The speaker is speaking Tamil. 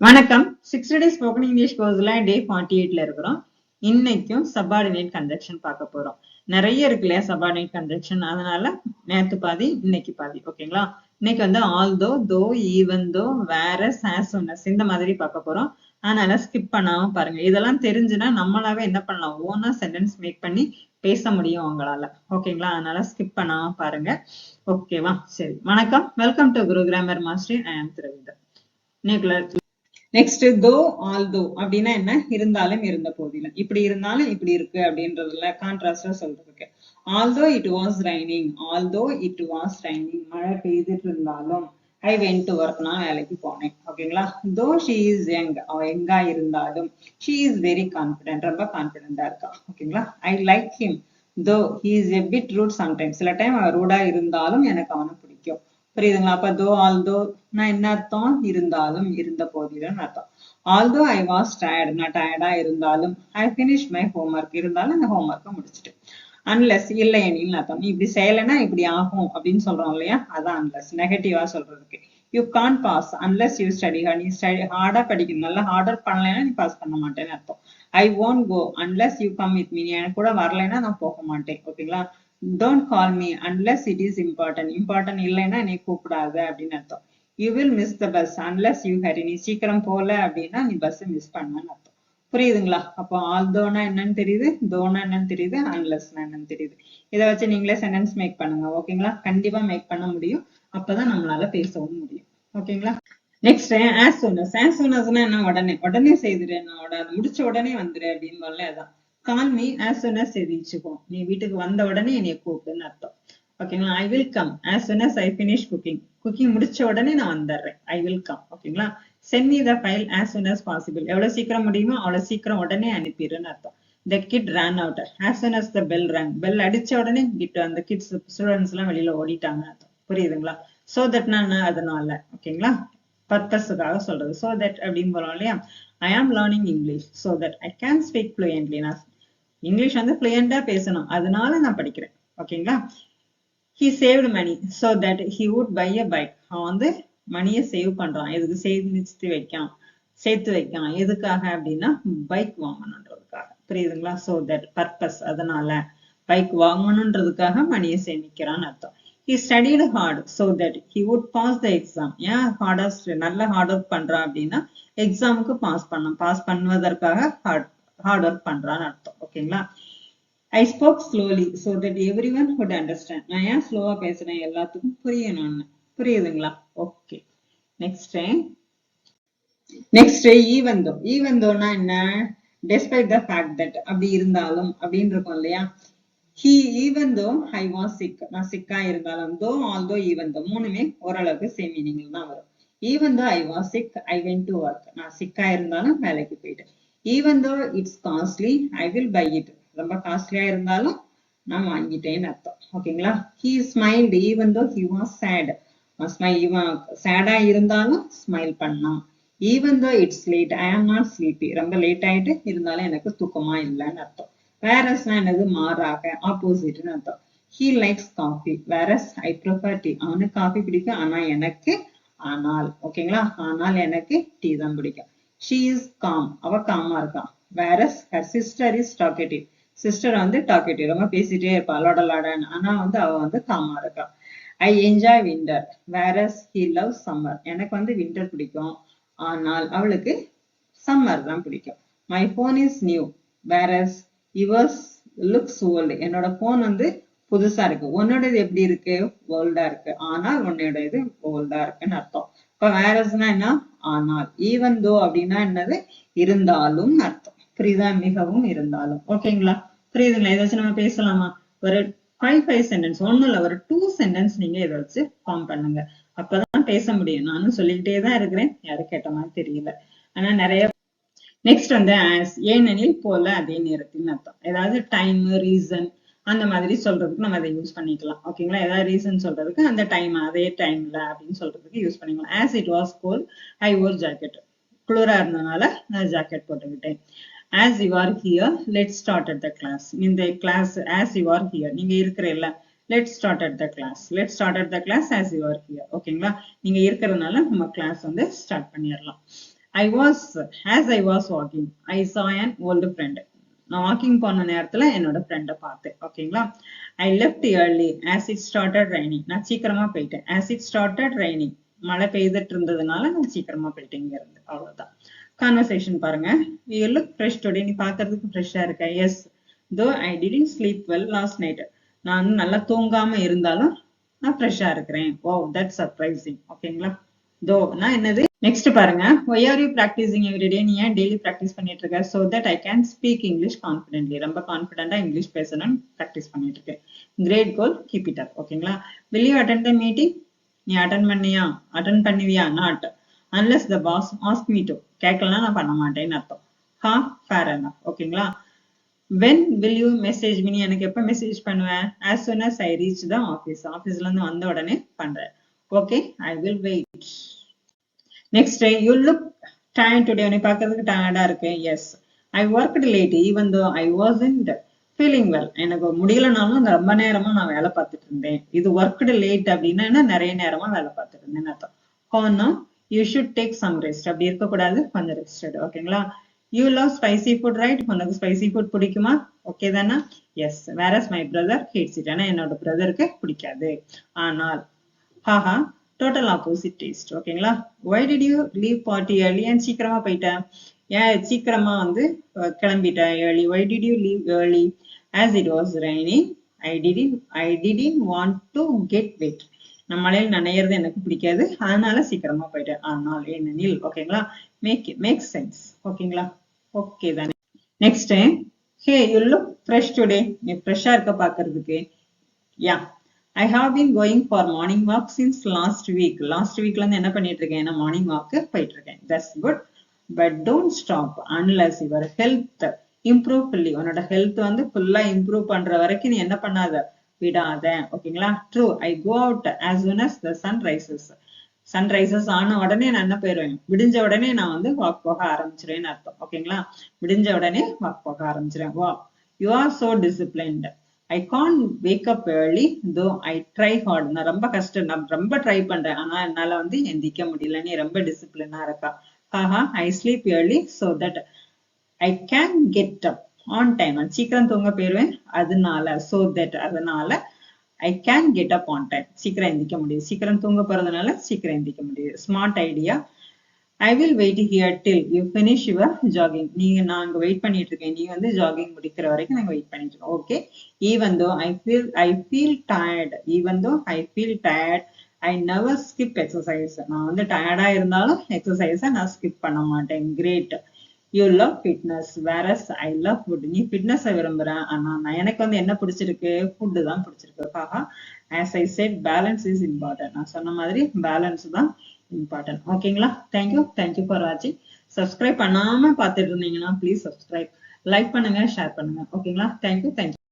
வணக்கம். 60 days ஸ்போக்கன் இங்கிலீஷ் கோர்ஸ்ல டே 48ல இருக்கிறோம். இன்னைக்கும் சப்பார்டினேட் கன்ஜங்ஷன் பார்க்க போறோம். நிறைய இருக்கு இல்லையா சப்பார்டினேட் கன்ஜங்ஷன், அதனால நேத்து பாதி இன்னைக்கு பாதி. ஓகேங்களா? இன்னைக்கு வந்து ஆல்தோ, தோ, even though, various, as soon as இந்த மாதிரி பார்க்க போறோம். அதனால ஸ்கிப் பண்ணாம பாருங்க. இதெல்லாம் தெரிஞ்சுன்னா நம்மளாவே என்ன பண்ணலாம், ஓனா சென்டென்ஸ் மேக் பண்ணி பேச முடியும் உங்களால. ஓகேங்களா? அதனால ஸ்கிப் பண்ணாம பாருங்க. ஓகேவா? சரி, வணக்கம். Welcome to Guru grammar master. I am Thiravindar. Next தோ ஆல்தோ அப்படின்னா என்ன, இருந்தாலும் இருந்த போதிலும், இப்படி இருந்தாலும் இப்படி இருக்கு அப்படின்றதுல கான்ட்ராஸ்டா சொல்றதுக்கு. Although it was raining, although it was raining, மழை பெய்துட்டு இருந்தாலும். ஐ வென்ட் டு ஒர்க், நான் வேலைக்கு போனேன். ஓகேங்களா? தோ ஷி இஸ் யங், அவ எங்கா இருந்தாலும். ஷி இஸ் வெரி கான்பிடென்ட், ரொம்ப கான்பிடென்டா இருக்கா. ஓகேங்களா? I like him though he is a bit rude sometimes, சில டைம் அவன் ரூடா இருந்தாலும் எனக்கு அவனை பிடிக்கும். புரியுதுங்களா? அப்ப தோ ஆல்தோ நான் என்ன அர்த்தம், இருந்தாலும் இருந்த போதிலும் அர்த்தம். ஆல்தோ ஐ வாஸ் டயர்ட், நான் டயர்டா இருந்தாலும். ஐ பினிஷ் மை ஹோம்ஒர்க், இருந்தாலும் அந்த ஹோம்ஒர்க்கை முடிச்சுட்டு. அன்லெஸ் இல்லை எனில் அர்த்தம், நீ இப்படி செய்யலைன்னா இப்படி ஆகும் அப்படின்னு சொல்றோம் இல்லையா, அதான் அன்லெஸ் நெகட்டிவா சொல்றதுக்கு. You can pass unless you study hard, நீ ஸ்டடி ஹார்டா படிக்கணும், நல்லா ஹார்ட் ஒர்க் பண்ணலைன்னா நீ பாஸ் பண்ண மாட்டேன்னு அர்த்தம். ஐ won't go unless you come with me, நீ எனக்கு கூட வரலைன்னா நான் போக மாட்டேன். ஓகேங்களா? don't call me unless it is important, important இல்லைன்னா நீ கூப்பிடாத அப்படின்னு அர்த்தம். you will miss the bus unless you hurry, நீ சீக்கிரம் போல அப்படின்னா நீ பஸ் மிஸ் பண்ணன்னு அர்த்தம். புரியுதுங்களா? அப்போ ஆல்தோனா என்னன்னு தெரியுது, தோனா என்னன்னு தெரியுது, அன்லெஸ்னா என்னன்னு தெரியுது. இதை வச்சு நீங்களே சென்டென்ஸ் மேக் பண்ணுங்க. ஓகேங்களா? கண்டிப்பா மேக் பண்ண முடியும். அப்பதான் நம்மளால பேசவும் முடியும். ஓகேங்களா? Next as soon as, as soon asனா என்ன, உடனே உடனே செய்துரு, என்னோட முடிச்ச உடனே வந்துரு அப்படின்னு வரல. அதான் call me as soon as தெரிச்சுக்கோ, நீ வீட்டுக்கு வந்த உடனே என்னைய கூப்பிடுன்னு அர்த்தம். ஓகேங்களா? I will come as soon as I finish cooking, cooking முடிச்ச உடனே நான் வந்துடுறேன். I will come. ஓகேங்களா? send me the file as soon as possible, எவ்வளவு சீக்கிரம் முடியுமோ அவ்வளவு சீக்கிரம் உடனே அனுப்பிடுன்னு அர்த்தம். the kid ran out as soon as the bell rang, bell அடிச்ச உடனே அந்த கிட்ஸ் ஸ்டூடெண்ட்ஸ் எல்லாம் வெளியில ஓடிட்டாங்க அர்த்தம். புரியுதுங்களா? so that நான் அதனால. ஓகேங்களா? பர்பஸுக்காக சொல்றது. so that அப்படின்னு போறோம் இல்லையா, I am learning English so that I can speak fluently, நான் இங்கிலீஷ் வந்து fluent-ஆ பேசணும், அதனால நான் படிக்கிறேன். ஓகேங்களா? he saved money so that he would buy a bike, அவன் வந்து மணியை சேவ் பண்றான், எதுக்கு சேர்த்து வைக்கான், எதுக்காக அப்படின்னா பைக் வாங்கணுன்றதுக்காக. புரியுதுங்களா? so that பர்பஸ், அதனால பைக் வாங்கணுன்றதுக்காக மணியை சேமிக்கிறான்னு அர்த்தம். he studied hard so that he would pass the exam, ஏன் நல்ல ஹார்ட் ஒர்க் பண்றான் அப்படின்னா எக்ஸாமுக்கு பாஸ் பண்ணுவதற்காக ஹார்ட் ஒர்க் பண்றான்னு அர்த்தம். ஓகேங்களா? I spoke slowly so that everyone would understand, நான் ஏன் ஸ்லோவா பேசுறேன், எல்லாத்துக்கும் புரியணும்னு. புரியுதுங்களா? ஓகே. நெக்ஸ்ட் even thoughனா என்ன, despite the fact that, அப்படி இருந்தாலும் அப்படின்னு இருக்கும் இல்லையா. he even though I was sick, நான் சிக்கா இருந்தாலும். though although even though மூணுமே ஓரளவுக்கு சேம் மீனிங்ல தான் வரும். even though I was sick I went to work, நான் சிக்கா இருந்தாலும் வேலைக்கு போயிட்டேன். even though it's costly I will buy it, ரொம்ப காஸ்ட்லியா இருந்தாலும் நான் வாங்கிட்டேன்னு அர்த்தம். ஓகேங்களா? he smiled even though he was sad, சேடா இருந்தாலும் ஸ்மைல் பண்ணான். even though it's late I am not sleepy, ரொம்ப லேட் ஆயிட்டு இருந்தாலும் எனக்கு தூக்கமா இல்லைன்னு அர்த்தம். whereas என்னது, மாறாக, ஆப்போசிட்னு அர்த்தம். he likes coffee whereas I prefer tea, அவனுக்கு காஃபி பிடிக்கும் ஆனால் ஓகேங்களா, ஆனால் எனக்கு டீ தான் பிடிக்கும். she is calm, அவ காமா இருக்கான். whereas her sister is talkative, sister வந்து டாக்கேட்டிவ், ரொம்ப பேசிட்டே இருப்பா லோடலாடான்னு, ஆனா வந்து அவ வந்து காமா இருக்கா. I enjoy winter whereas he loves summer, எனக்கு வந்து வின்டர் பிடிக்கும் ஆனால் அவளுக்கு சம்மர் தான் பிடிக்கும். my phone is new whereas yours looks old, என்னோட போன் வந்து புதுசா இருக்கு, உன்னோடது எப்படி இருக்கு, ஓல்டா இருக்கு, ஆனால் உன்னோட இது ஓல்டா இருக்குன்னு அர்த்தம். இப்ப whereasனா என்ன, ஆனால். even though அப்படின்னா என்னது, இருந்தாலும் அர்த்தம். புரியுதா? மிகவும் இருந்தாலும். ஓகேங்களா? புரியுதுங்களா? இதை வச்சு நம்ம பேசலாமா? ஒரு 5 சென்டென்ஸ், ஒண்ணும் இல்ல, ஒரு 2 சென்டென்ஸ் நீங்க இதை வச்சு ஃபார்ம் பண்ணுங்க, அப்பதான் பேச முடியும். நானும் சொல்லிக்கிட்டே தான் இருக்கிறேன், யாரும் கேட்ட மாதிரி தெரியல. ஆனா நிறைய. நெக்ஸ்ட் வந்து as, ஏனெனில் போல அதே நேரத்தில் அர்த்தம். ஏதாவது டைம், ரீசன் அந்த மாதிரி சொல்றதுக்கு நம்ம அதை யூஸ் பண்ணிக்கலாம். ஓகேங்களா? ஏதாவது ரீசன் சொல்றதுக்கு அந்த டைம், அதே டைம்ல அப்படின்னு சொல்றதுக்கு யூஸ் பண்ணிக்கலாம். as it was cold I wore jacket, குளிரா இருந்ததுனால நான் ஜாக்கெட் போட்டுக்கிட்டேன். as you are here let's start at the class, இந்த class as you are here, நீங்க இருக்கிறல்ல, let's start at the class as you are here. ஓகேங்களா? நீங்க இருக்கிறதுனால நம்ம கிளாஸ் வந்து ஸ்டார்ட் பண்ணிடலாம். as I was walking, I saw an old friend. நான் வாக்கிங் போன நேரத்துல என்னோட ஃப்ரெண்டை பார்த்தேன். ஓகேங்களா. I left early as it started raining. நான் சீக்கிரமா போயிட்டேன். As it started raining. மழை பெய்துட்டு இருந்ததுனால நான் சீக்கிரமா போயிட்டேன் இங்க இருந்து. அவ்வளவுதான். கான்வர்சேஷன் பாருங்க. You look fresh today. நீ பார்க்கிறதுக்கு ஃப்ரெஷ்ஷா இருக்க. Yes, though I didn't sleep well last night. நான் நல்லா தூங்காம இருந்தாலும் நான் ஃப்ரெஷ்ஷா இருக்கிறேன். Wow, that's surprising. ஓகேங்களா. Though நான் என்னது நெக்ஸ்ட் பாருங்க. why are you practicing every day? நீ ஏன் டெய்லி பிராக்டிஸ் பண்ணிட்டு இருக்க? so that I can speak English confidently. ரொம்ப கான்ஃபிடென்ட்டா இங்கிலீஷ் பேசணும்னு பிராக்டிஸ் பண்ணிட்டு இருக்கேன். Great goal, keep it up. ஓகேங்களா. will you attend the meeting? நீ அட்டன் பண்ணுவியா? not unless the boss ask me to. கேட்கலன்னா நான் பண்ண மாட்டேன்னு அர்த்தம். fair enough. ஓகேங்களா. when will you message me? நீ எனக்கு எப்ப மெசேஜ் பண்ணுவேன்? as soon as I reach the office. ஆபீஸ்ல இருந்து வந்த உடனே பண்றேன். okay, I will wait. Next, you look tired today. உன்னை பார்க்கிறதுக்கு டயர்டா இருக்கு. Yes, I worked late even though I wasn't feeling well. எனக்கு முடியலனாலும் ரொம்ப நேரமா நான் வேலை பார்த்துட்டு இருந்தேன். இது worked late அப்படின்னா நிறைய நேரமா வேலை பார்த்துட்டு இருந்தேன்னு அர்த்தம். Now, you should take some rest. அப்படி இருக்கக்கூடாது, கொஞ்சம் ரெஸ்ட் எடு. ஓகேங்களா. You love spicy food, right? உனக்கு ஸ்பைசி ஃபுட் பிடிக்குமா? ஓகே தானே? S. whereas my brother hates it. ஏன்னா என்னோட பிரதருக்கு பிடிக்காது. ஆனால் haha, total opposite taste. ஓகேங்களா. why did you leave party early? and சீக்கிரமா போயிட்டேன். ஏன் சீக்கிரமா வந்து கிளம்பிட்டேன் early? why did you leave early? as it was raining. I didn't want to get wet. நான் மழையில் நனையிறது எனக்கு பிடிக்காது, அதனால சீக்கிரமா போயிட்டேன். ஆனால் ஏனெனில். ஓகேங்களா. Make sense. ஓகேங்களா. ஓகே தானே. Next, hey, you look fresh today. நீ ஃப்ரெஷ்ஷா இருக்க பாக்குறதுக்கு. yeah, I have been going for morning walk since last week. Last weekல இருந்து என்ன பண்ணிட்டு இருக்கேன்? மார்னிங் வாக் போயிட்டு இருக்கேன். That's good. But don't stop unless your health improve fully. உன்னோட ஹெல்த் வந்து ஃபுல்லா இம்ப்ரூவ் பண்ற வரைக்கும் நீ என்ன பண்ணாத, விடாத. ஓகேங்களா. True, I go out as soon as the sun rises. Sun rises ஆன உடனே நான் என்ன போயிடுவேன்? விடிஞ்ச உடனே நான் வந்து வாக் போக ஆரம்பிச்சிருவேன்னு அர்த்தம். ஓகேங்களா. விடிஞ்ச உடனே வாக் போக ஆரம்பிச்சிருவேன். வா, you are so disciplined. I can't wake up early though I try hard. நான் ரொம்ப கஷ்டம், நான் ரொம்ப ட்ரை பண்றேன், ஆனா என்னால வந்து எந்திக்க முடியல. நீ ரொம்ப டிசிப்ளினா இருக்கா. I sleep early so that I can get up on time. நான் சீக்கிரம் தூங்க போயிருவேன், அதனால. so that அதனால I can get up on time. சீக்கிரம் எந்திக்க முடியும். சீக்கிரம் தூங்க போறதுனால சீக்கிரம் எந்திக்க முடியும். Smart idea. I will wait here till you finish your jogging. நீங்க நான் அங்க வெயிட் பண்ணிட்டு இருக்கேன், நீ வந்து ஜாகிங் முடிக்கிற வரைக்கும் நாங்க வெயிட் பண்ணிட்டு இருக்கோம். Okay. even though I feel tired, I never skip exercise. நான் வந்து டயர்டா இருந்தாலும் எக்ஸசைஸ நான் ஸ்கிப் பண்ண மாட்டேன். Great. you love fitness whereas I love food. நீ ஃபிட்னஸ் விரும்புறேன், ஆனா எனக்கு வந்து என்ன பிடிச்சிருக்கு? ஃபுட் தான் பிடிச்சிருக்கு. as I said, balance is important. நான் சொன்ன மாதிரி பேலன்ஸ் தான் இம்பார்ட்டன்ட். ஓகேங்களா. தேங்க்யூ ஃபார் வாட்சிங். சப்ஸ்கிரைப் பண்ணாம பார்த்துட்டு இருந்தீங்கன்னா ப்ளீஸ் சப்ஸ்கிரைப், லைக் பண்ணுங்க, ஷேர் பண்ணுங்க. ஓகேங்களா. தேங்க்யூ.